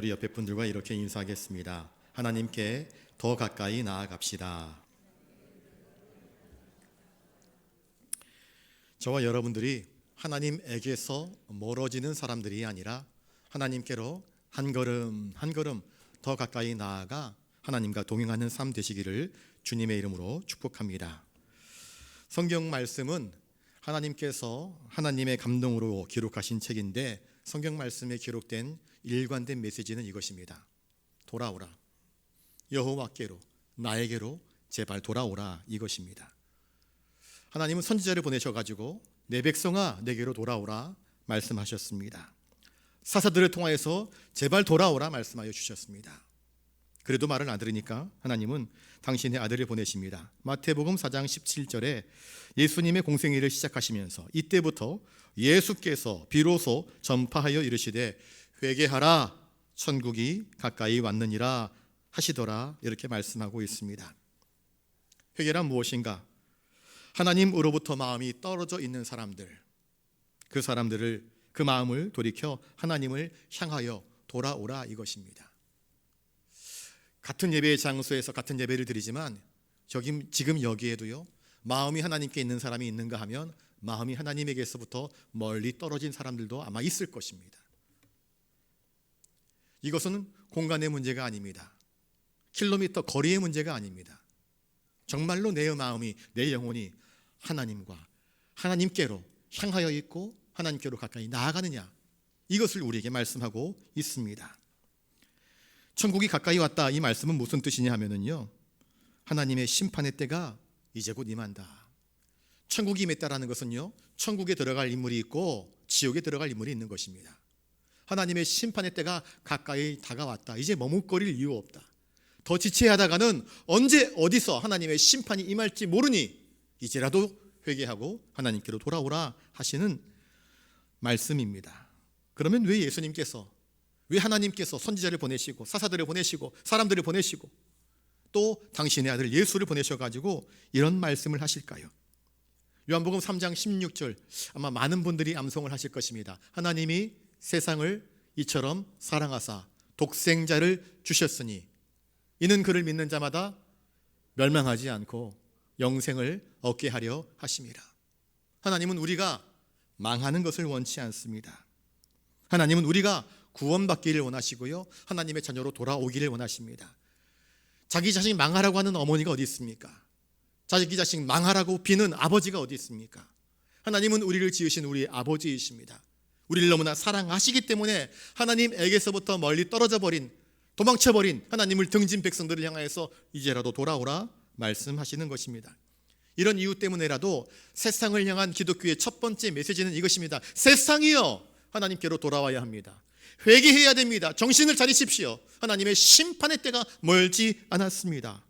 우리 옆에 분들과 이렇게 인사하겠습니다. 하나님께 더 가까이 나아갑시다. 저와 여러분들이 하나님에게서 멀어지는 사람들이 아니라 하나님께로 한 걸음 한 걸음 더 가까이 나아가 하나님과 동행하는 삶 되시기를 주님의 이름으로 축복합니다. 성경 말씀은 하나님께서 하나님의 감동으로 기록하신 책인데, 성경 말씀에 기록된 일관된 메시지는 이것입니다. 돌아오라. 여호와께로, 나에게로 제발 돌아오라, 이것입니다. 하나님은 선지자를 보내셔가지고 내 백성아 내게로 돌아오라 말씀하셨습니다. 사사들을 통하여서 제발 돌아오라 말씀하여 주셨습니다. 그래도 말을 안 들으니까 하나님은 당신의 아들을 보내십니다. 마태복음 4장 17절에 예수님의 공생애를 시작하시면서 이때부터 예수께서 비로소 전파하여 이르시되 회개하라, 천국이 가까이 왔느니라 하시더라, 이렇게 말씀하고 있습니다. 회개란 무엇인가? 하나님으로부터 마음이 떨어져 있는 사람들, 그 사람들을, 그 마음을 돌이켜 하나님을 향하여 돌아오라, 이것입니다. 같은 예배의 장소에서 같은 예배를 드리지만 지금 여기에도요, 마음이 하나님께 있는 사람이 있는가 하면 마음이 하나님에게서부터 멀리 떨어진 사람들도 아마 있을 것입니다. 이것은 공간의 문제가 아닙니다. 킬로미터 거리의 문제가 아닙니다. 정말로 내 마음이, 내 영혼이 하나님과 하나님께로 향하여 있고 하나님께로 가까이 나아가느냐, 이것을 우리에게 말씀하고 있습니다. 천국이 가까이 왔다, 이 말씀은 무슨 뜻이냐 하면은요, 하나님의 심판의 때가 이제 곧 임한다. 천국이 임했다라는 것은요, 천국에 들어갈 인물이 있고 지옥에 들어갈 인물이 있는 것입니다. 하나님의 심판의 때가 가까이 다가왔다. 이제 머뭇거릴 이유 없다. 더 지체하다가는 언제 어디서 하나님의 심판이 임할지 모르니 이제라도 회개하고 하나님께로 돌아오라 하시는 말씀입니다. 그러면 왜 예수님께서, 왜 하나님께서 선지자를 보내시고 사사들을 보내시고 사람들을 보내시고 또 당신의 아들 예수를 보내셔가지고 이런 말씀을 하실까요? 요한복음 3장 16절, 아마 많은 분들이 암송을 하실 것입니다. 하나님이 세상을 이처럼 사랑하사 독생자를 주셨으니 이는 그를 믿는 자마다 멸망하지 않고 영생을 얻게 하려 하심이라. 하나님은 우리가 망하는 것을 원치 않습니다. 하나님은 우리가 구원받기를 원하시고요, 하나님의 자녀로 돌아오기를 원하십니다. 자기 자식 망하라고 하는 어머니가 어디 있습니까? 자기 자식 망하라고 비는 아버지가 어디 있습니까? 하나님은 우리를 지으신 우리의 아버지이십니다. 우리를 너무나 사랑하시기 때문에 하나님에게서부터 멀리 떨어져 버린, 도망쳐버린 하나님을 등진 백성들을 향하여서 이제라도 돌아오라 말씀하시는 것입니다. 이런 이유 때문에라도 세상을 향한 기독교의 첫 번째 메시지는 이것입니다. 세상이여, 하나님께로 돌아와야 합니다. 회개해야 됩니다. 정신을 차리십시오. 하나님의 심판의 때가 멀지 않았습니다.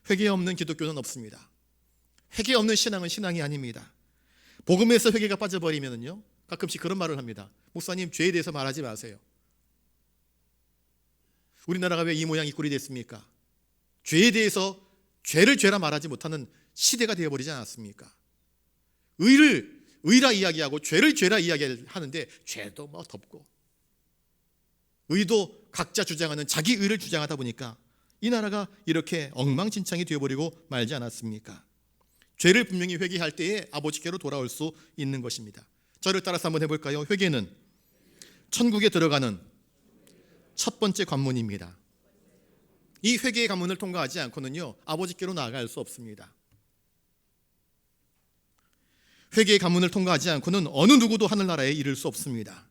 회개 없는 기독교는 없습니다. 회개 없는 신앙은 신앙이 아닙니다. 복음에서 회개가 빠져버리면요, 가끔씩 그런 말을 합니다. 목사님, 죄에 대해서 말하지 마세요. 우리나라가 왜 이 모양 이 꼴이 됐습니까? 죄에 대해서 죄를 죄라 말하지 못하는 시대가 되어버리지 않았습니까? 의라 이야기하고 죄를 죄라 이야기하는데 죄도 뭐 덮고, 의도 각자 주장하는 자기 의를 주장하다 보니까 이 나라가 이렇게 엉망진창이 되어버리고 말지 않았습니까? 죄를 분명히 회개할 때에 아버지께로 돌아올 수 있는 것입니다. 저를 따라서 한번 해볼까요? 회개는 천국에 들어가는 첫 번째 관문입니다. 이 회개의 관문을 통과하지 않고는요, 아버지께로 나아갈 수 없습니다. 회개의 관문을 통과하지 않고는 어느 누구도 하늘나라에 이를 수 없습니다.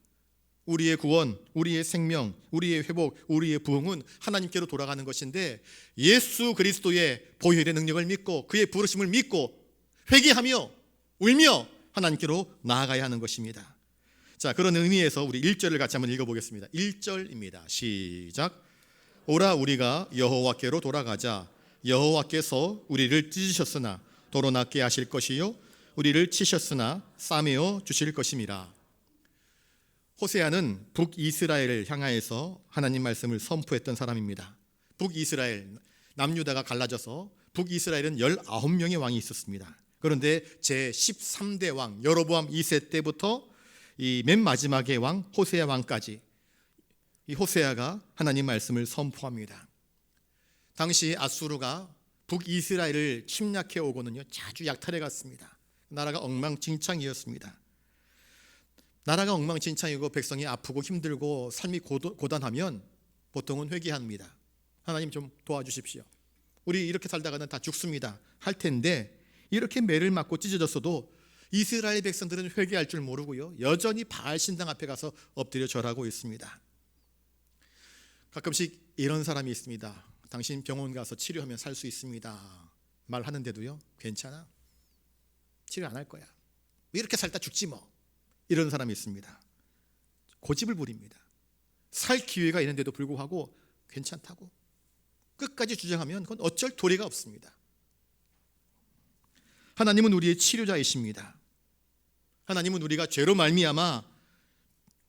우리의 구원, 우리의 생명, 우리의 회복, 우리의 부흥은 하나님께로 돌아가는 것인데, 예수 그리스도의 보혈의 능력을 믿고 그의 부르심을 믿고 회개하며 울며 하나님께로 나아가야 하는 것입니다. 자, 그런 의미에서 우리 1절을 같이 한번 읽어보겠습니다. 1절입니다. 시작. 오라 우리가 여호와께로 돌아가자. 여호와께서 우리를 찢으셨으나 도로 낫게 하실 것이요 우리를 치셨으나 싸매어 주실 것임이라. 호세아는 북이스라엘을 향하여서 하나님 말씀을 선포했던 사람입니다. 북이스라엘, 남유다가 갈라져서 북이스라엘은 19명의 왕이 있었습니다. 그런데 제13대 왕 여로보암 2세 때부터 이 맨 마지막의 왕 호세아 왕까지 이 호세아가 하나님 말씀을 선포합니다. 당시 아수르가 북이스라엘을 침략해 오고는요 자주 약탈해 갔습니다. 나라가 엉망진창이었습니다. 나라가 엉망진창이고 백성이 아프고 힘들고 삶이 고단하면 보통은 회개합니다. 하나님 좀 도와주십시오. 우리 이렇게 살다가는 다 죽습니다 할 텐데, 이렇게 매를 맞고 찢어졌어도 이스라엘 백성들은 회개할 줄 모르고요 여전히 바알 신당 앞에 가서 엎드려 절하고 있습니다. 가끔씩 이런 사람이 있습니다. 당신 병원 가서 치료하면 살 수 있습니다 말하는데도요 괜찮아, 치료 안 할 거야, 이렇게 살다 죽지 뭐, 이런 사람이 있습니다. 고집을 부립니다. 살 기회가 있는데도 불구하고 괜찮다고 끝까지 주장하면 그건 어쩔 도리가 없습니다. 하나님은 우리의 치료자이십니다. 하나님은 우리가 죄로 말미암아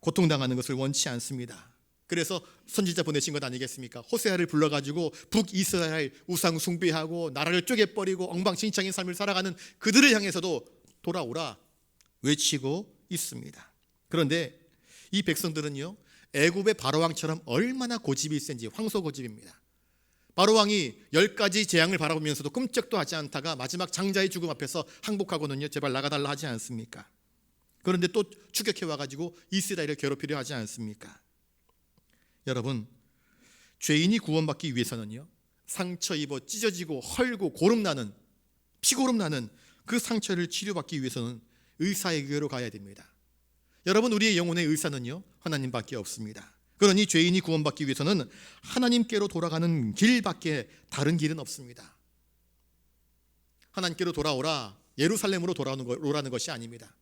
고통당하는 것을 원치 않습니다. 그래서 선지자 보내신 것 아니겠습니까? 호세아를 불러가지고 북이스라엘 우상 숭배하고 나라를 쪼개버리고 엉망진창인 삶을 살아가는 그들을 향해서도 돌아오라 외치고 있습니다. 그런데 이 백성들은요 애굽의 바로왕처럼 얼마나 고집이 센지, 황소고집입니다. 바로왕이 10가지 재앙을 바라보면서도 끔찍도 하지 않다가 마지막 장자의 죽음 앞에서 항복하고는요 제발 나가달라 하지 않습니까? 그런데 또 추격해 와가지고 이스라엘을 괴롭히려 하지 않습니까? 여러분, 죄인이 구원받기 위해서는요 상처 입어 찢어지고 헐고 고름나는, 피고름나는 그 상처를 치료받기 위해서는 의사에게로 가야 됩니다. 여러분, 우리의 영혼의 의사는요 하나님밖에 없습니다. 그러니 죄인이 구원받기 위해서는 하나님께로 돌아가는 길밖에 다른 길은 없습니다. 하나님께로 돌아오라, 예루살렘으로 돌아오라는 것이 아닙니다.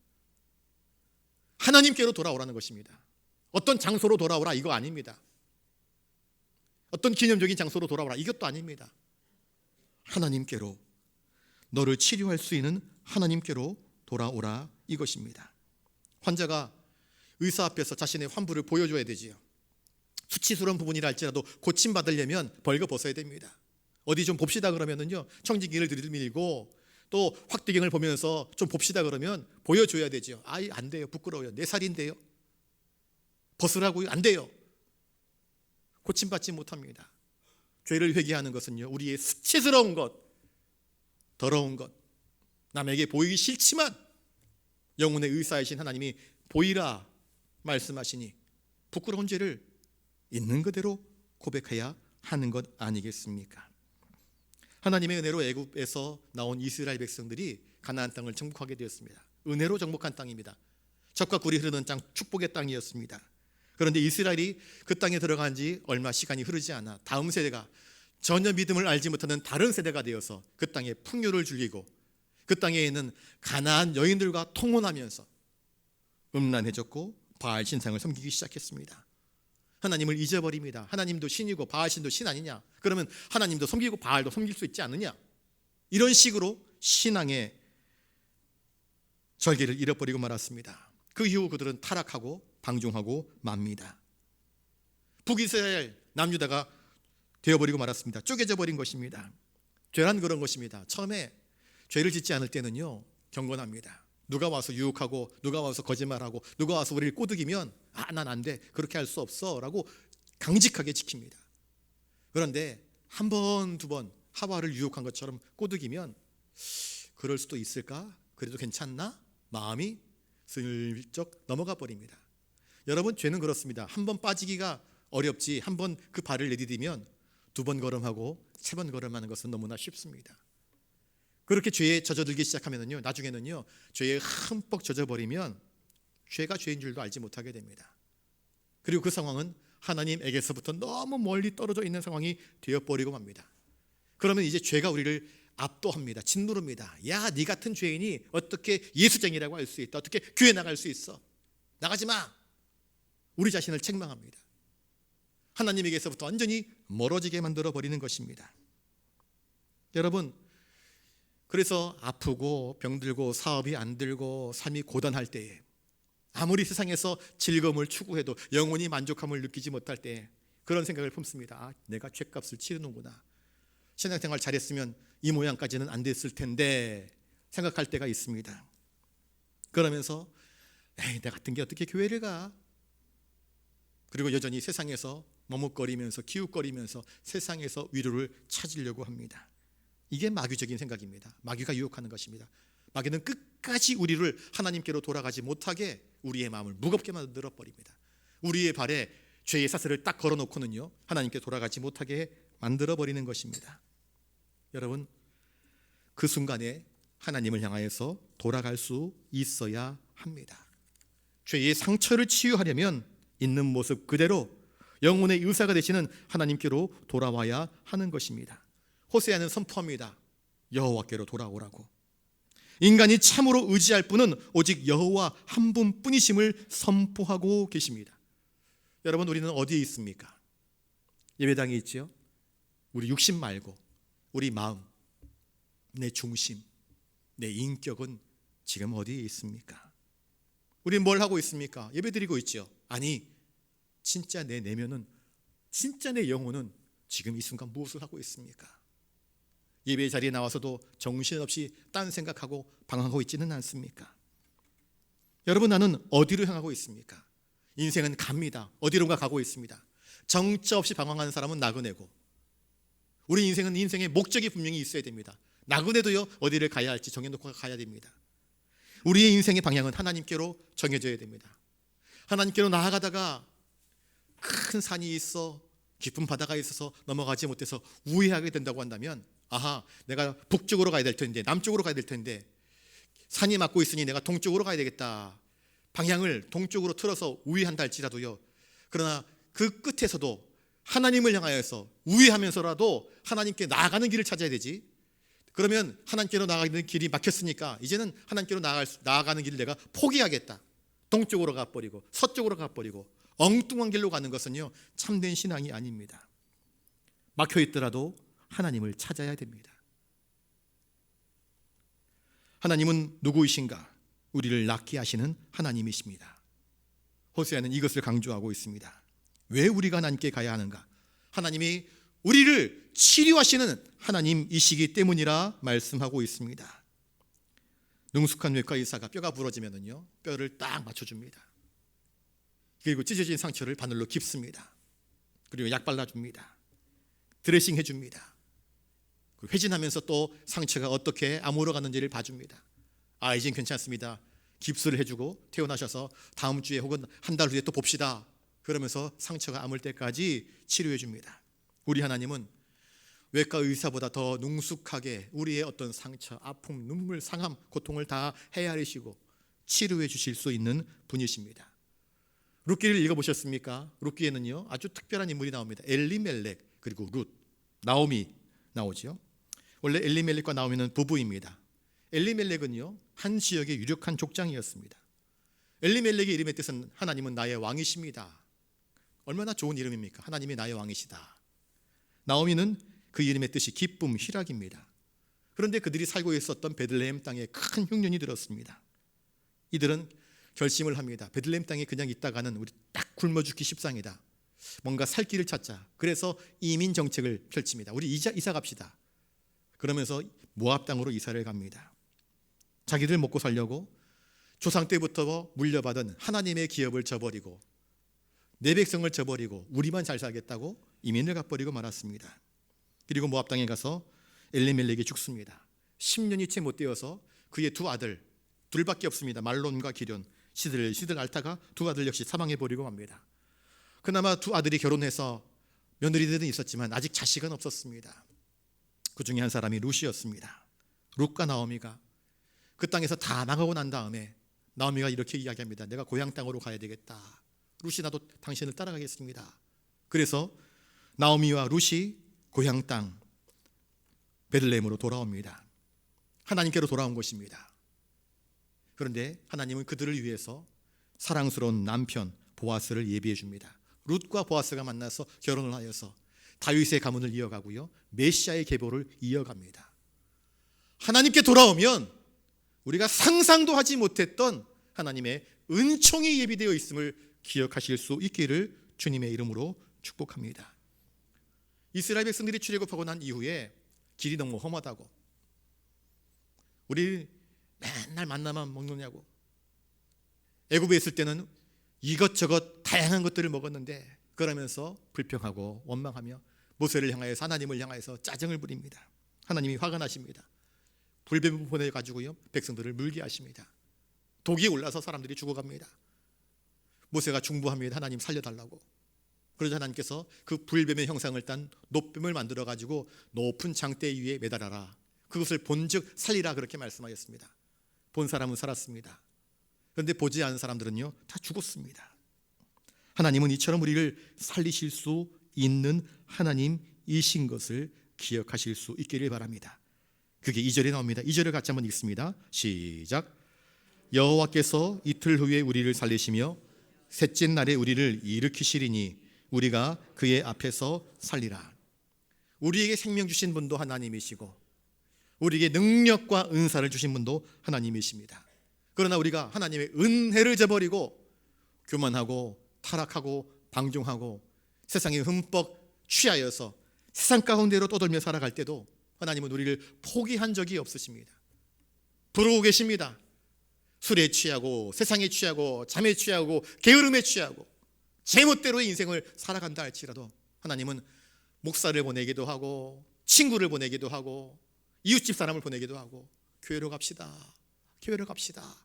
하나님께로 돌아오라는 것입니다. 어떤 장소로 돌아오라 이거 아닙니다. 어떤 기념적인 장소로 돌아오라 이것도 아닙니다. 하나님께로, 너를 치료할 수 있는 하나님께로 돌아오라 이것입니다. 환자가 의사 앞에서 자신의 환부를 보여줘야 되지요. 수치스러운 부분이라 할지라도 고침받으려면 벌거벗어야 됩니다. 어디 좀 봅시다 그러면은요 청지기를 들이밀고, 또 확대경을 보면서 좀 봅시다 그러면 보여줘야 되죠. 아이 안 돼요, 부끄러워요, 내 살인데요, 벗으라고요, 안 돼요. 고침받지 못합니다. 죄를 회개하는 것은요 우리의 수치스러운 것, 더러운 것, 남에게 보이기 싫지만 영혼의 의사이신 하나님이 보이라 말씀하시니 부끄러운 죄를 있는 그대로 고백해야 하는 것 아니겠습니까? 하나님의 은혜로 애굽에서 나온 이스라엘 백성들이 가나안 땅을 정복하게 되었습니다. 은혜로 정복한 땅입니다. 젖과 꿀이 흐르는 땅, 축복의 땅이었습니다. 그런데 이스라엘이 그 땅에 들어간 지 얼마 시간이 흐르지 않아 다음 세대가 전혀 믿음을 알지 못하는 다른 세대가 되어서 그 땅에 풍요를 즐기고 그 땅에 있는 가나안 여인들과 통혼하면서 음란해졌고 바알 신상을 섬기기 시작했습니다. 하나님을 잊어버립니다. 하나님도 신이고 바알신도 신 아니냐? 그러면 하나님도 섬기고 바알도 섬길 수 있지 않느냐? 이런 식으로 신앙의 절개를 잃어버리고 말았습니다. 그 이후 그들은 타락하고 방종하고 맙니다. 북이스라엘 남유다가 되어버리고 말았습니다. 쪼개져 버린 것입니다. 죄란 그런 것입니다. 처음에 죄를 짓지 않을 때는요 경건합니다. 누가 와서 유혹하고 누가 와서 거짓말하고 누가 와서 우리를 꼬드기면 난 안 돼, 그렇게 할 수 없어 라고 강직하게 지킵니다. 그런데 한 번, 두 번 하와를 유혹한 것처럼 꼬드기면 그럴 수도 있을까? 그래도 괜찮나? 마음이 슬쩍 넘어가 버립니다. 여러분, 죄는 그렇습니다. 한 번 빠지기가 어렵지 한 번 그 발을 내디디면 두 번 걸음하고 세 번 걸음하는 것은 너무나 쉽습니다. 그렇게 죄에 젖어들기 시작하면은요 나중에는요 죄에 흠뻑 젖어버리면 죄가 죄인 줄도 알지 못하게 됩니다. 그리고 그 상황은 하나님에게서부터 너무 멀리 떨어져 있는 상황이 되어버리고 맙니다. 그러면 이제 죄가 우리를 압도합니다. 짓누릅니다. 야, 네 같은 죄인이 어떻게 예수쟁이라고 할 수 있다, 어떻게 교회 나갈 수 있어, 나가지 마. 우리 자신을 책망합니다. 하나님에게서부터 완전히 멀어지게 만들어 버리는 것입니다. 여러분, 그래서 아프고 병들고 사업이 안 들고 삶이 고단할 때에, 아무리 세상에서 즐거움을 추구해도 영원히 만족함을 느끼지 못할 때에 그런 생각을 품습니다. 내가 죗값을 치르는구나, 신앙생활 잘했으면 이 모양까지는 안 됐을 텐데 생각할 때가 있습니다. 그러면서 내 같은 게 어떻게 교회를 가? 그리고 여전히 세상에서 머뭇거리면서 기웃거리면서 세상에서 위로를 찾으려고 합니다. 이게 마귀적인 생각입니다. 마귀가 유혹하는 것입니다. 마귀는 끝까지 우리를 하나님께로 돌아가지 못하게 우리의 마음을 무겁게 만들어 버립니다. 우리의 발에 죄의 사슬을 딱 걸어놓고는요, 하나님께 돌아가지 못하게 만들어 버리는 것입니다. 여러분, 그 순간에 하나님을 향하여서 돌아갈 수 있어야 합니다. 죄의 상처를 치유하려면 있는 모습 그대로 영혼의 의사가 되시는 하나님께로 돌아와야 하는 것입니다. 호세아는 선포합니다. 여호와께로 돌아오라고. 인간이 참으로 의지할 분은 오직 여호와 한 분뿐이심을 선포하고 계십니다. 여러분, 우리는 어디에 있습니까? 예배당에 있지요. 우리 육신 말고 우리 마음, 내 중심, 내 인격은 지금 어디에 있습니까? 우리는 뭘 하고 있습니까? 예배드리고 있지요. 아니, 진짜 내 내면은, 진짜 내 영혼은 지금 이 순간 무엇을 하고 있습니까? 예배 자리에 나와서도 정신없이 딴 생각하고 방황하고 있지는 않습니까? 여러분, 나는 어디로 향하고 있습니까? 인생은 갑니다. 어디론가 가고 있습니다. 정처 없이 방황하는 사람은 나그네고, 우리 인생은 인생의 목적이 분명히 있어야 됩니다. 나그네도요, 어디를 가야 할지 정해놓고 가야 됩니다. 우리의 인생의 방향은 하나님께로 정해져야 됩니다. 하나님께로 나아가다가 큰 산이 있어, 깊은 바다가 있어서 넘어가지 못해서 우회하게 된다고 한다면, 아하, 내가 북쪽으로 가야 될 텐데, 남쪽으로 가야 될 텐데, 산이 막고 있으니 내가 동쪽으로 가야 되겠다. 방향을 동쪽으로 틀어서 우회한다 할지라도요, 그러나 그 끝에서도 하나님을 향하여서 우회하면서라도 하나님께 나아가는 길을 찾아야 되지. 그러면 하나님께로 나아가는 길이 막혔으니까 이제는 하나님께로 나아가는 길을 내가 포기하겠다. 동쪽으로 가버리고 서쪽으로 가버리고 엉뚱한 길로 가는 것은요, 참된 신앙이 아닙니다. 막혀있더라도 하나님을 찾아야 됩니다. 하나님은 누구이신가? 우리를 낫게 하시는 하나님이십니다. 호세아는 이것을 강조하고 있습니다. 왜 우리가 하나님께 가야 하는가? 하나님이 우리를 치료하시는 하나님이시기 때문이라 말씀하고 있습니다. 능숙한 외과 의사가 뼈가 부러지면은요, 뼈를 딱 맞춰줍니다. 그리고 찢어진 상처를 바늘로 깁습니다. 그리고 약 발라줍니다. 드레싱 해줍니다. 회진하면서 또 상처가 어떻게 아물어가는지를 봐줍니다. 아, 이젠 괜찮습니다. 깁스를 해주고 퇴원하셔서 다음 주에 혹은 한 달 후에 또 봅시다. 그러면서 상처가 아물 때까지 치료해 줍니다. 우리 하나님은 외과 의사보다 더 능숙하게 우리의 어떤 상처, 아픔, 눈물, 상함, 고통을 다 헤아리시고 치료해 주실 수 있는 분이십니다. 룻기를 읽어보셨습니까? 룻기에는요, 아주 특별한 인물이 나옵니다. 엘리멜렉, 그리고 룻, 나오미 나오죠. 원래 엘리멜렉과 나오미는 부부입니다. 엘리멜렉은요, 한 지역의 유력한 족장이었습니다. 엘리멜렉의 이름의 뜻은 하나님은 나의 왕이십니다. 얼마나 좋은 이름입니까? 하나님이 나의 왕이시다. 나오미는 그 이름의 뜻이 기쁨, 희락입니다. 그런데 그들이 살고 있었던 베들레헴 땅에 큰 흉년이 들었습니다. 이들은 결심을 합니다. 베들레헴 땅에 그냥 있다가는 우리 딱 굶어 죽기 십상이다. 뭔가 살 길을 찾자. 그래서 이민 정책을 펼칩니다. 우리 이사 갑시다. 그러면서 모압 땅으로 이사를 갑니다. 자기들 먹고 살려고 조상 때부터 물려받은 하나님의 기업을 저버리고 내 백성을 저버리고 우리만 잘 살겠다고 이민을 가버리고 말았습니다. 그리고 모압 땅에 가서 엘리멜렉이 죽습니다. 10년이 채 못 되어서 그의 두 아들, 둘밖에 없습니다. 말론과 기럨, 시들 알타가 두 아들 역시 사망해버리고 맙니다. 그나마 두 아들이 결혼해서 며느리들은 있었지만 아직 자식은 없었습니다. 그 중에 한 사람이 룻이었습니다. 룻과 나오미가 그 땅에서 다 나가고 난 다음에 나오미가 이렇게 이야기합니다. 내가 고향 땅으로 가야 되겠다. 룻이 나도 당신을 따라가겠습니다. 그래서 나오미와 룻이 고향 땅 베들레헴으로 돌아옵니다. 하나님께로 돌아온 것입니다. 그런데 하나님은 그들을 위해서 사랑스러운 남편 보아스를 예비해 줍니다. 룻과 보아스가 만나서 결혼을 하여서 다윗의 가문을 이어가고요, 메시아의 계보를 이어갑니다. 하나님께 돌아오면 우리가 상상도 하지 못했던 하나님의 은총이 예비되어 있음을 기억하실 수 있기를 주님의 이름으로 축복합니다. 이스라엘 백성들이 출애굽하고 난 이후에 길이 너무 험하다고, 우리 맨날 만나만 먹느냐고, 애굽에 있을 때는 이것저것 다 다양한 것들을 먹었는데 그러면서 불평하고 원망하며 모세를 향하여서 하나님을 향하여서 짜증을 부립니다. 하나님이 화가 나십니다. 불뱀을 보내가지고요 백성들을 물게 하십니다. 독이 올라서 사람들이 죽어갑니다. 모세가 중보합니다. 하나님 살려달라고. 그러자 하나님께서 그 불뱀의 형상을 딴 놋뱀을 만들어 가지고 높은 장대 위에 매달아라. 그것을 본즉 살리라 그렇게 말씀하셨습니다. 본 사람은 살았습니다. 그런데 보지 않은 사람들은요 다 죽었습니다. 하나님은 이처럼 우리를 살리실 수 있는 하나님이신 것을 기억하실 수 있기를 바랍니다. 그게 2절에 나옵니다. 2절을 같이 한번 읽습니다. 시작. 여호와께서 이틀 후에 우리를 살리시며 셋째 날에 우리를 일으키시리니 우리가 그의 앞에서 살리라. 우리에게 생명 주신 분도 하나님이시고 우리에게 능력과 은사를 주신 분도 하나님이십니다. 그러나 우리가 하나님의 은혜를 저버리고 교만하고 타락하고 방종하고 세상에 흠뻑 취하여서 세상 가운데로 떠돌며 살아갈 때도 하나님은 우리를 포기한 적이 없으십니다. 부르고 계십니다. 술에 취하고 세상에 취하고 잠에 취하고 게으름에 취하고 제멋대로의 인생을 살아간다 할지라도 하나님은 목사를 보내기도 하고 친구를 보내기도 하고 이웃집 사람을 보내기도 하고 교회로 갑시다. 교회로 갑시다.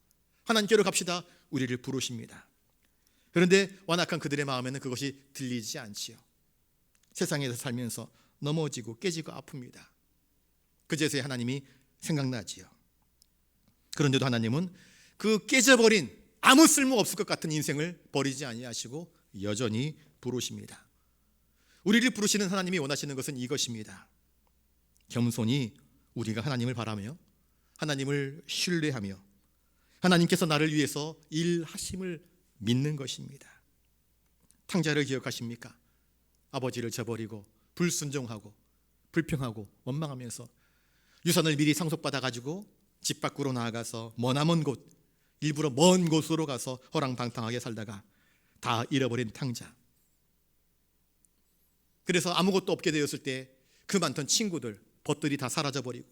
하나님께로 갑시다. 우리를 부르십니다. 그런데 완악한 그들의 마음에는 그것이 들리지 않지요. 세상에서 살면서 넘어지고 깨지고 아픕니다. 그제서야 하나님이 생각나지요. 그런데도 하나님은 그 깨져버린 아무 쓸모 없을 것 같은 인생을 버리지 아니하시고 여전히 부르십니다. 우리를 부르시는 하나님이 원하시는 것은 이것입니다. 겸손히 우리가 하나님을 바라며 하나님을 신뢰하며 하나님께서 나를 위해서 일하심을 믿는 것입니다. 탕자를 기억하십니까? 아버지를 저버리고 불순종하고 불평하고 원망하면서 유산을 미리 상속받아가지고 집 밖으로 나아가서 머나먼 곳, 일부러 먼 곳으로 가서 허랑방탕하게 살다가 다 잃어버린 탕자. 그래서 아무것도 없게 되었을 때 그 많던 친구들 벗들이 다 사라져버리고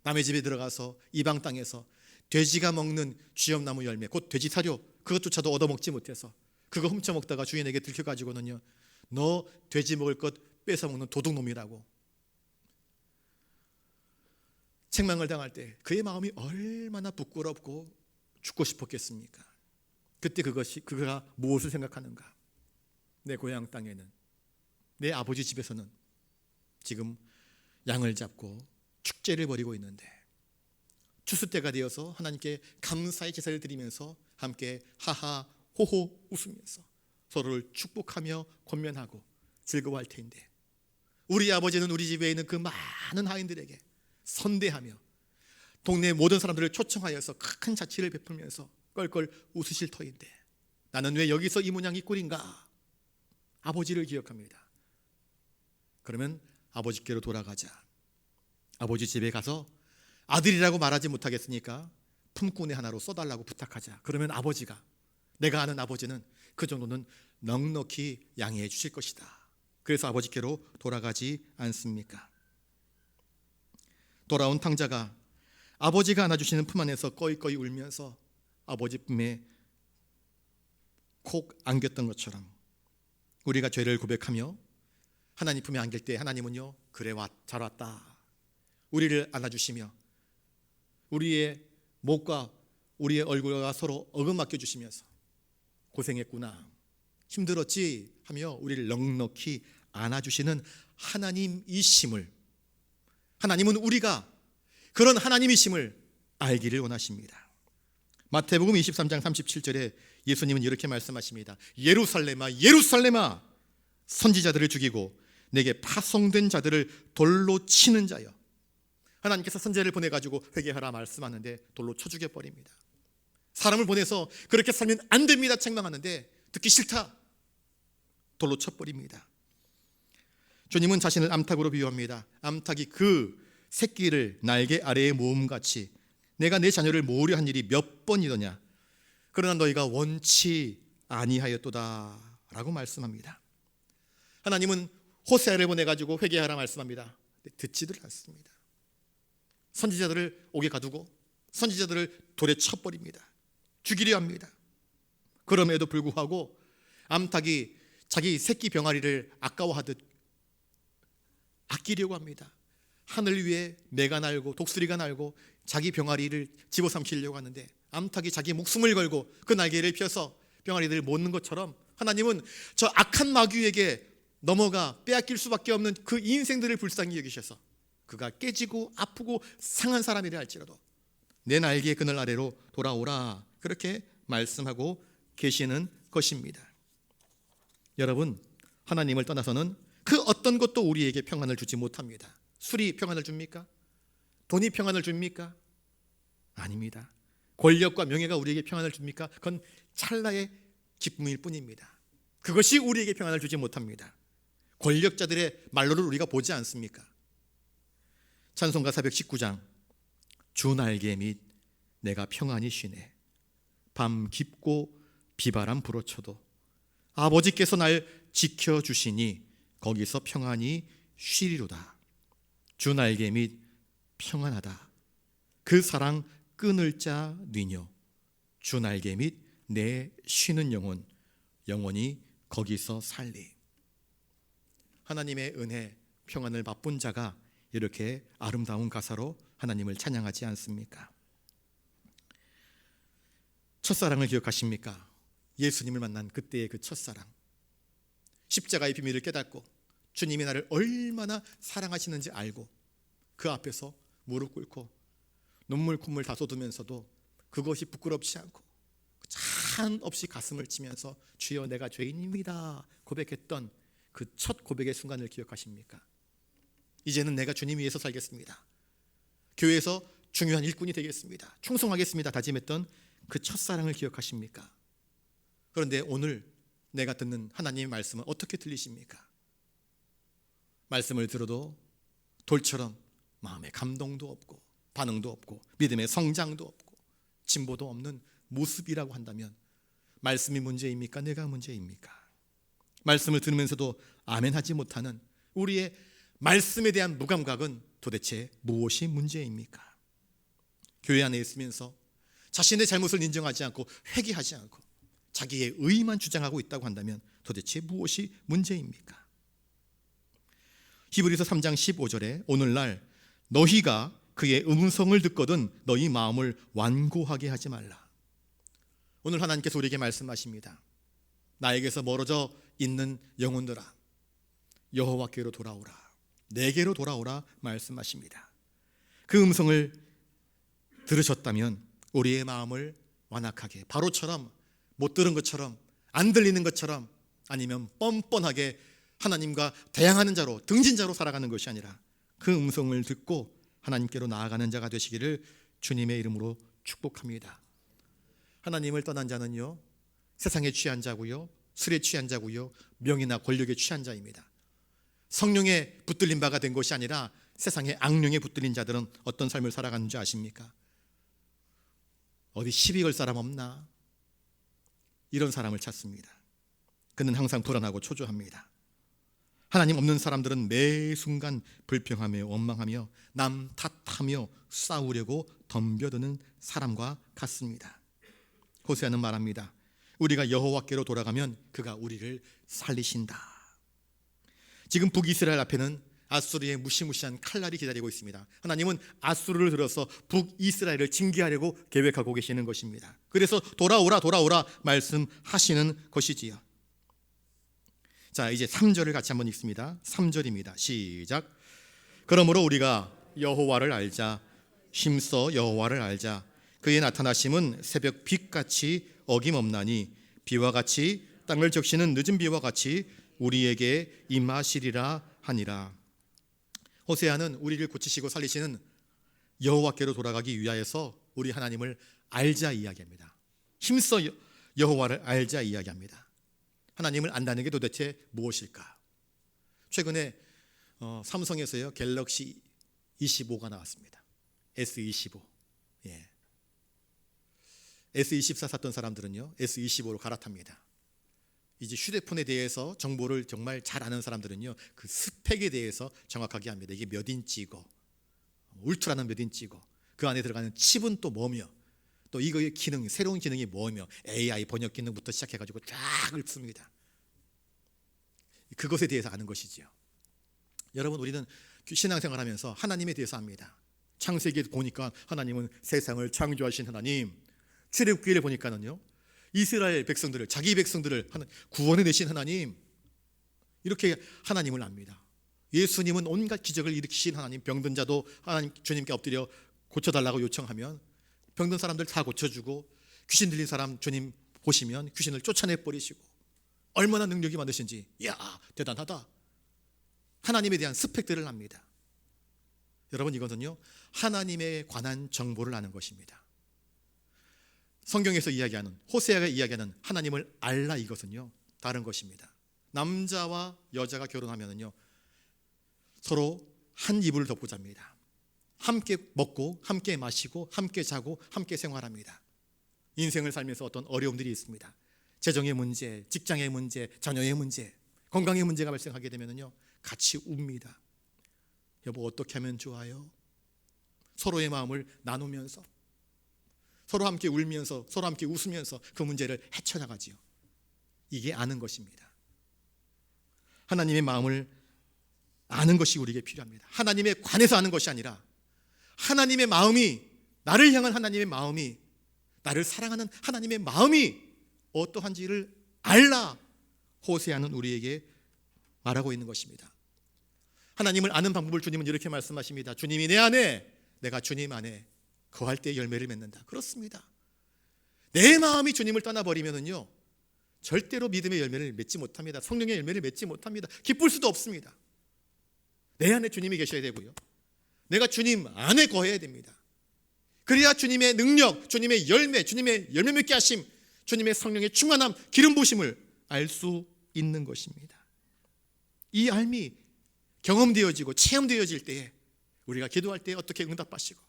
남의 집에 들어가서 이방 땅에서 돼지가 먹는 쥐엄나무 열매, 곧 돼지 사료, 그것조차도 얻어먹지 못해서 그거 훔쳐먹다가 주인에게 들켜가지고는요, 너 돼지 먹을 것 뺏어먹는 도둑놈이라고 책망을 당할 때 그의 마음이 얼마나 부끄럽고 죽고 싶었겠습니까? 그때 그가 무엇을 생각하는가? 내 고향 땅에는, 내 아버지 집에서는 지금 양을 잡고 축제를 벌이고 있는데 추수 때가 되어서 하나님께 감사의 제사를 드리면서 함께 하하 호호 웃으면서 서로를 축복하며 권면하고 즐거워할 텐데, 우리 아버지는 우리 집에 있는 그 많은 하인들에게 선대하며 동네 모든 사람들을 초청하여서 큰 자취를 베풀면서 껄껄 웃으실 터인데 나는 왜 여기서 이 모양 이 꼴인가? 아버지를 기억합니다. 그러면 아버지께로 돌아가자. 아버지 집에 가서 아들이라고 말하지 못하겠으니까 품꾼에 하나로 써달라고 부탁하자. 그러면 아버지가, 내가 아는 아버지는 그 정도는 넉넉히 양해해 주실 것이다. 그래서 아버지께로 돌아가지 않습니까? 돌아온 탕자가 아버지가 안아주시는 품 안에서 꺼이꺼이 울면서 아버지 품에 콕 안겼던 것처럼 우리가 죄를 고백하며 하나님 품에 안길 때 하나님은요, 그래 잘 왔다, 우리를 안아주시며 우리의 목과 우리의 얼굴과 서로 어금맞겨 주시면서 고생했구나, 힘들었지 하며 우리를 넉넉히 안아주시는 하나님이심을, 하나님은 우리가 그런 하나님이심을 알기를 원하십니다. 마태복음 23장 37절에 예수님은 이렇게 말씀하십니다. 예루살렘아 예루살렘아, 선지자들을 죽이고 내게 파송된 자들을 돌로 치는 자여. 하나님께서 선지자를 보내가지고 회개하라 말씀하는데 돌로 쳐 죽여버립니다. 사람을 보내서 그렇게 살면 안 됩니다 책망하는데 듣기 싫다, 돌로 쳐버립니다. 주님은 자신을 암탉으로 비유합니다. 암탉이 그 새끼를 날개 아래에 모음같이 내가 내 자녀를 모으려 한 일이 몇 번이더냐, 그러나 너희가 원치 아니하였도다 라고 말씀합니다. 하나님은 호세아를 보내가지고 회개하라 말씀합니다. 듣지들 않습니다. 선지자들을 옥에 가두고 선지자들을 돌에 쳐버립니다. 죽이려 합니다. 그럼에도 불구하고 암탉이 자기 새끼 병아리를 아까워하듯 아끼려고 합니다. 하늘 위에 매가 날고 독수리가 날고 자기 병아리를 집어삼키려고 하는데 암탉이 자기 목숨을 걸고 그 날개를 펴서 병아리들을 모는 것처럼 하나님은 저 악한 마귀에게 넘어가 빼앗길 수밖에 없는 그 인생들을 불쌍히 여기셔서 그가 깨지고 아프고 상한 사람이라 할지라도 내 날개의 그늘 아래로 돌아오라, 그렇게 말씀하고 계시는 것입니다. 여러분, 하나님을 떠나서는 그 어떤 것도 우리에게 평안을 주지 못합니다. 술이 평안을 줍니까? 돈이 평안을 줍니까? 아닙니다. 권력과 명예가 우리에게 평안을 줍니까? 그건 찰나의 기쁨일 뿐입니다. 그것이 우리에게 평안을 주지 못합니다. 권력자들의 말로를 우리가 보지 않습니까? 찬송가 419장, 주 날개 및 내가 평안히 쉬네. 밤 깊고 비바람 불어쳐도 아버지께서 날 지켜주시니 거기서 평안히 쉬리로다. 주 날개 및 평안하다. 그 사랑 끊을 자 니녀. 주 날개 및 내 쉬는 영혼, 영원히 거기서 살리. 하나님의 은혜, 평안을 맛본 자가 이렇게 아름다운 가사로 하나님을 찬양하지 않습니까? 첫사랑을 기억하십니까? 예수님을 만난 그때의 그 첫사랑. 십자가의 비밀을 깨닫고 주님이 나를 얼마나 사랑하시는지 알고 그 앞에서 무릎 꿇고 눈물 콧물 다 쏟으면서도 그것이 부끄럽지 않고 한없이 가슴을 치면서 주여 내가 죄인입니다 고백했던 그 첫 고백의 순간을 기억하십니까? 이제는 내가 주님 위해서 살겠습니다, 교회에서 중요한 일꾼이 되겠습니다, 충성하겠습니다 다짐했던 그 첫사랑을 기억하십니까? 그런데 오늘 내가 듣는 하나님의 말씀은 어떻게 들리십니까? 말씀을 들어도 돌처럼 마음에 감동도 없고 반응도 없고 믿음의 성장도 없고 진보도 없는 모습이라고 한다면 말씀이 문제입니까? 내가 문제입니까? 말씀을 들으면서도 아멘하지 못하는 우리의 말씀에 대한 무감각은 도대체 무엇이 문제입니까? 교회 안에 있으면서 자신의 잘못을 인정하지 않고 회개하지 않고 자기의 의의만 주장하고 있다고 한다면 도대체 무엇이 문제입니까? 히브리서 3장 15절에 오늘날 너희가 그의 음성을 듣거든 너희 마음을 완고하게 하지 말라. 오늘 하나님께서 우리에게 말씀하십니다. 나에게서 멀어져 있는 영혼들아, 여호와께로 돌아오라, 내게로 돌아오라 말씀하십니다. 그 음성을 들으셨다면 우리의 마음을 완악하게, 바로처럼 못 들은 것처럼, 안 들리는 것처럼, 아니면 뻔뻔하게 하나님과 대항하는 자로, 등진자로 살아가는 것이 아니라 그 음성을 듣고 하나님께로 나아가는 자가 되시기를 주님의 이름으로 축복합니다. 하나님을 떠난 자는요, 세상에 취한 자고요, 술에 취한 자고요, 명예나 권력에 취한 자입니다. 성령에 붙들린 바가 된 것이 아니라 세상의 악령에 붙들린 자들은 어떤 삶을 살아가는 줄 아십니까? 어디 시비 걸 사람 없나? 이런 사람을 찾습니다. 그는 항상 불안하고 초조합니다. 하나님 없는 사람들은 매 순간 불평하며 원망하며 남 탓하며 싸우려고 덤벼드는 사람과 같습니다. 호세아는 말합니다. 우리가 여호와께로 돌아가면 그가 우리를 살리신다. 지금 북이스라엘 앞에는 아수르의 무시무시한 칼날이 기다리고 있습니다. 하나님은 아수르를 들어서 북이스라엘을 징계하려고 계획하고 계시는 것입니다. 그래서 돌아오라 돌아오라 말씀하시는 것이지요. 자, 이제 3절을 같이 한번 읽습니다. 3절입니다. 시작. 그러므로 우리가 여호와를 알자, 힘써 여호와를 알자. 그의 나타나심은 새벽 빛같이 어김없나니 비와 같이 땅을 적시는 늦은 비와 같이 우리에게 임하시리라 하니라. 호세아는 우리를 고치시고 살리시는 여호와께로 돌아가기 위하여서 우리 하나님을 알자 이야기합니다. 힘써 여호와를 알자 이야기합니다. 하나님을 안다는 게 도대체 무엇일까? 최근에 삼성에서요 갤럭시 25가 나왔습니다. S25. 예. S24 샀던 사람들은요 S25로 갈아탑니다. 이제 휴대폰에 대해서 정보를 정말 잘 아는 사람들은요 그 스펙에 대해서 정확하게 합니다. 이게 몇 인치고 울트라는 몇 인치고 그 안에 들어가는 칩은 또 뭐며 또 이거의 기능, 새로운 기능이 뭐며 AI 번역 기능부터 시작해가지고 쫙 읊습니다. 그것에 대해서 아는 것이지요. 여러분, 우리는 신앙생활하면서 하나님에 대해서 압니다. 창세기에 보니까 하나님은 세상을 창조하신 하나님, 출애굽기를 보니까는요, 이스라엘 백성들을, 자기 백성들을 구원해 내신 하나님, 이렇게 하나님을 압니다. 예수님은 온갖 기적을 일으키신 하나님, 병든 자도 하나님 주님께 엎드려 고쳐달라고 요청하면 병든 사람들 다 고쳐주고, 귀신 들린 사람 주님 보시면 귀신을 쫓아내 버리시고, 얼마나 능력이 많으신지, 이야 대단하다. 하나님에 대한 스펙들을 압니다. 여러분, 이것은요 하나님에 관한 정보를 아는 것입니다. 성경에서 이야기하는, 호세아가 이야기하는 하나님을 알라, 이것은요 다른 것입니다. 남자와 여자가 결혼하면은요 서로 한 이불을 덮고 잡니다. 함께 먹고 함께 마시고 함께 자고 함께 생활합니다. 인생을 살면서 어떤 어려움들이 있습니다. 재정의 문제, 직장의 문제, 자녀의 문제, 건강의 문제가 발생하게 되면은요 같이 웁니다. 여보, 어떻게 하면 좋아요? 서로의 마음을 나누면서, 서로 함께 울면서, 서로 함께 웃으면서 그 문제를 헤쳐나가지요. 이게 아는 것입니다. 하나님의 마음을 아는 것이 우리에게 필요합니다. 하나님에 관해서 아는 것이 아니라 하나님의 마음이, 나를 향한 하나님의 마음이, 나를 사랑하는 하나님의 마음이 어떠한지를 알라, 호세아는 우리에게 말하고 있는 것입니다. 하나님을 아는 방법을 주님은 이렇게 말씀하십니다. 주님이 내 안에, 내가 주님 안에 거할 때 열매를 맺는다. 그렇습니다. 내 마음이 주님을 떠나버리면은요 절대로 믿음의 열매를 맺지 못합니다. 성령의 열매를 맺지 못합니다. 기쁠 수도 없습니다. 내 안에 주님이 계셔야 되고요, 내가 주님 안에 거해야 됩니다. 그래야 주님의 능력, 주님의 열매, 주님의 열매 맺게 하심, 주님의 성령의 충만함, 기름 부으심을 알 수 있는 것입니다. 이 알미 경험되어지고 체험되어질 때에 우리가 기도할 때 어떻게 응답하시고,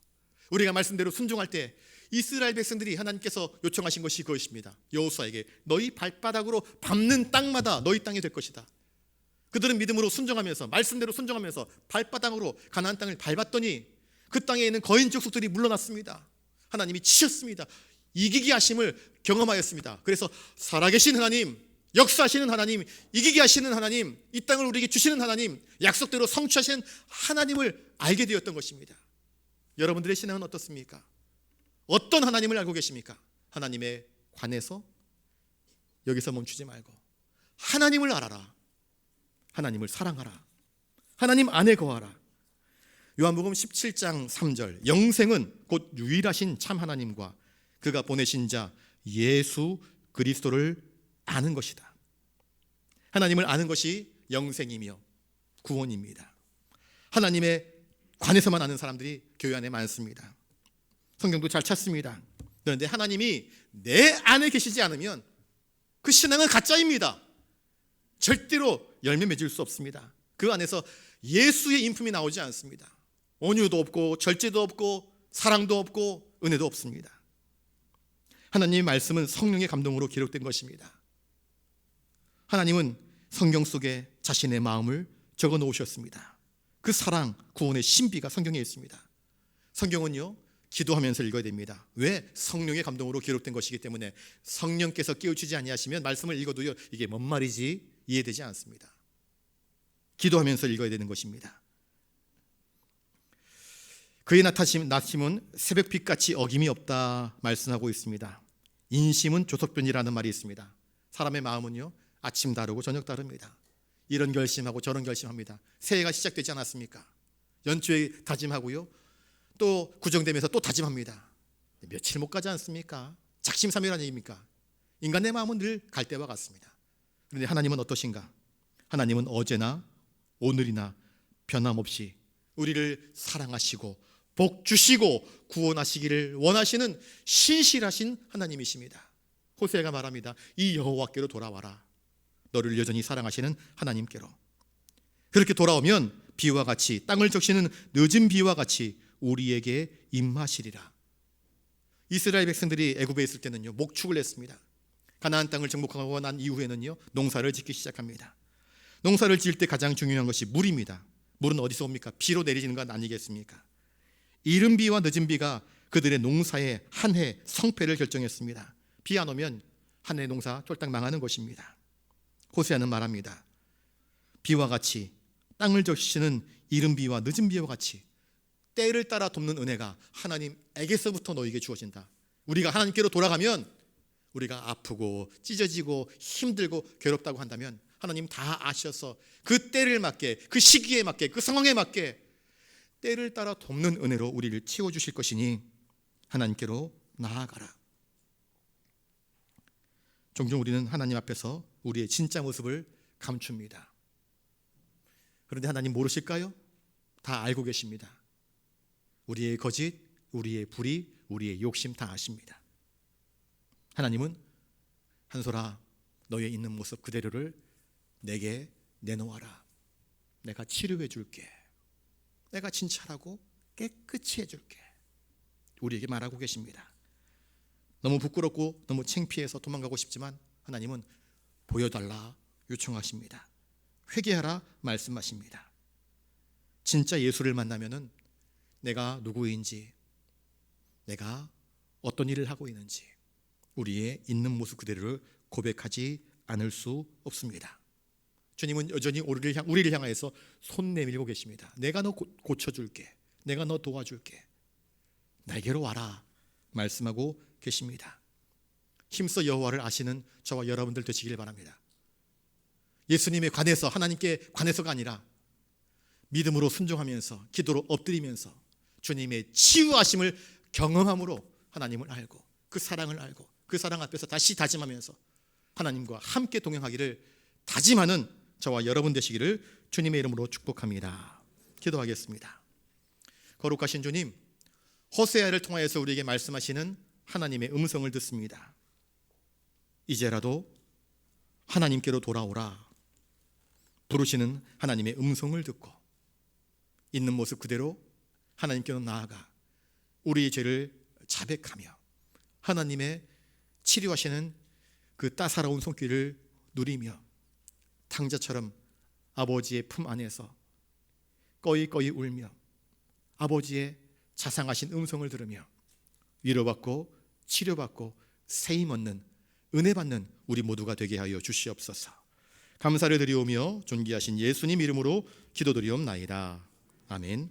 우리가 말씀대로 순종할 때 이스라엘 백성들이 하나님께서 요청하신 것이 그것입니다. 여호수아에게 너희 발바닥으로 밟는 땅마다 너희 땅이 될 것이다. 그들은 믿음으로 순종하면서, 말씀대로 순종하면서 발바닥으로 가나안 땅을 밟았더니 그 땅에 있는 거인 족속들이 물러났습니다. 하나님이 치셨습니다. 이기게 하심을 경험하였습니다. 그래서 살아계신 하나님, 역사하시는 하나님, 이기게 하시는 하나님, 이 땅을 우리에게 주시는 하나님, 약속대로 성취하시는 하나님을 알게 되었던 것입니다. 여러분들의 신앙은 어떻습니까? 어떤 하나님을 알고 계십니까? 하나님에 관해서 여기서 멈추지 말고 하나님을 알아라, 하나님을 사랑하라, 하나님 안에 거하라. 요한복음 17장 3절, 영생은 곧 유일하신 참 하나님과 그가 보내신 자 예수 그리스도를 아는 것이다. 하나님을 아는 것이 영생이며 구원입니다. 하나님에 관해서만 아는 사람들이 교회 안에 많습니다. 성경도 잘 찾습니다. 그런데 하나님이 내 안에 계시지 않으면 그 신앙은 가짜입니다. 절대로 열매 맺을 수 없습니다. 그 안에서 예수의 인품이 나오지 않습니다. 온유도 없고 절제도 없고 사랑도 없고 은혜도 없습니다. 하나님의 말씀은 성령의 감동으로 기록된 것입니다. 하나님은 성경 속에 자신의 마음을 적어 놓으셨습니다. 그 사랑, 구원의 신비가 성경에 있습니다. 성경은요 기도하면서 읽어야 됩니다. 왜? 성령의 감동으로 기록된 것이기 때문에 성령께서 깨우치지 아니하시면 말씀을 읽어도요 이게 뭔 말이지 이해되지 않습니다. 기도하면서 읽어야 되는 것입니다. 그의 나심은 새벽빛같이 어김이 없다 말씀하고 있습니다. 인심은 조석변이라는 말이 있습니다. 사람의 마음은요 아침 다르고 저녁 다릅니다. 이런 결심하고 저런 결심합니다. 새해가 시작되지 않았습니까? 연초에 다짐하고요 또 구정되면서 또 다짐합니다. 며칠 못 가지 않습니까? 작심삼일한 얘기입니까? 인간의 마음은 늘 갈대와 같습니다. 그런데 하나님은 어떠신가? 하나님은 어제나 오늘이나 변함없이 우리를 사랑하시고 복 주시고 구원하시기를 원하시는 신실하신 하나님이십니다. 호세아가 말합니다. 이 여호와께로 돌아와라. 너를 여전히 사랑하시는 하나님께로. 그렇게 돌아오면 비와 같이, 땅을 적시는 늦은 비와 같이 우리에게 임하시리라. 이스라엘 백성들이 애굽에 있을 때는요 목축을 했습니다. 가나안 땅을 정복하고 난 이후에는요 농사를 짓기 시작합니다. 농사를 지을 때 가장 중요한 것이 물입니다. 물은 어디서 옵니까? 비로 내리는 것 아니겠습니까? 이른 비와 늦은 비가 그들의 농사의 한 해 성패를 결정했습니다. 비 안 오면 한 해 농사 쫄딱 망하는 것입니다. 호세아는 말합니다. 비와 같이, 땅을 적시는 이른 비와 늦은 비와 같이 때를 따라 돕는 은혜가 하나님에게서부터 너에게 주어진다. 우리가 하나님께로 돌아가면 우리가 아프고 찢어지고 힘들고 괴롭다고 한다면 하나님 다 아셔서 그 때를 맞게, 그 시기에 맞게, 그 상황에 맞게 때를 따라 돕는 은혜로 우리를 채워주실 것이니 하나님께로 나아가라. 종종 우리는 하나님 앞에서 우리의 진짜 모습을 감춥니다. 그런데 하나님 모르실까요? 다 알고 계십니다. 우리의 거짓, 우리의 불의, 우리의 욕심 다 아십니다. 하나님은 한솔아, 너의 있는 모습 그대로를 내게 내놓아라. 내가 치료해 줄게. 내가 진찰하고 깨끗이 해줄게. 우리에게 말하고 계십니다. 너무 부끄럽고 너무 창피해서 도망가고 싶지만 하나님은 보여달라 요청하십니다. 회개하라 말씀하십니다. 진짜 예수를 만나면은 내가 누구인지, 내가 어떤 일을 하고 있는지 우리의 있는 모습 그대로를 고백하지 않을 수 없습니다. 주님은 여전히 우리를 향하여서 손 내밀고 계십니다. 내가 너 고쳐줄게. 내가 너 도와줄게. 내게로 와라 말씀하고 계십니다. 힘써 여호와를 아시는 저와 여러분들 되시길 바랍니다. 예수님에 관해서, 하나님께 관해서가 아니라 믿음으로 순종하면서, 기도로 엎드리면서 주님의 치유하심을 경험함으로 하나님을 알고, 그 사랑을 알고, 그 사랑 앞에서 다시 다짐하면서 하나님과 함께 동행하기를 다짐하는 저와 여러분 되시기를 주님의 이름으로 축복합니다. 기도하겠습니다. 거룩하신 주님, 호세아를 통하여서 우리에게 말씀하시는 하나님의 음성을 듣습니다. 이제라도 하나님께로 돌아오라 부르시는 하나님의 음성을 듣고 있는 모습 그대로 하나님께로 나아가 우리의 죄를 자백하며 하나님의 치료하시는 그 따사로운 손길을 누리며 탕자처럼 아버지의 품 안에서 꺼이꺼이 울며 아버지의 자상하신 음성을 들으며 위로받고 치료받고 세임 얻는 은혜 받는 우리 모두가 되게 하여 주시옵소서. 감사를 드리오며 존귀하신 예수님 이름으로 기도드리옵나이다. 아멘.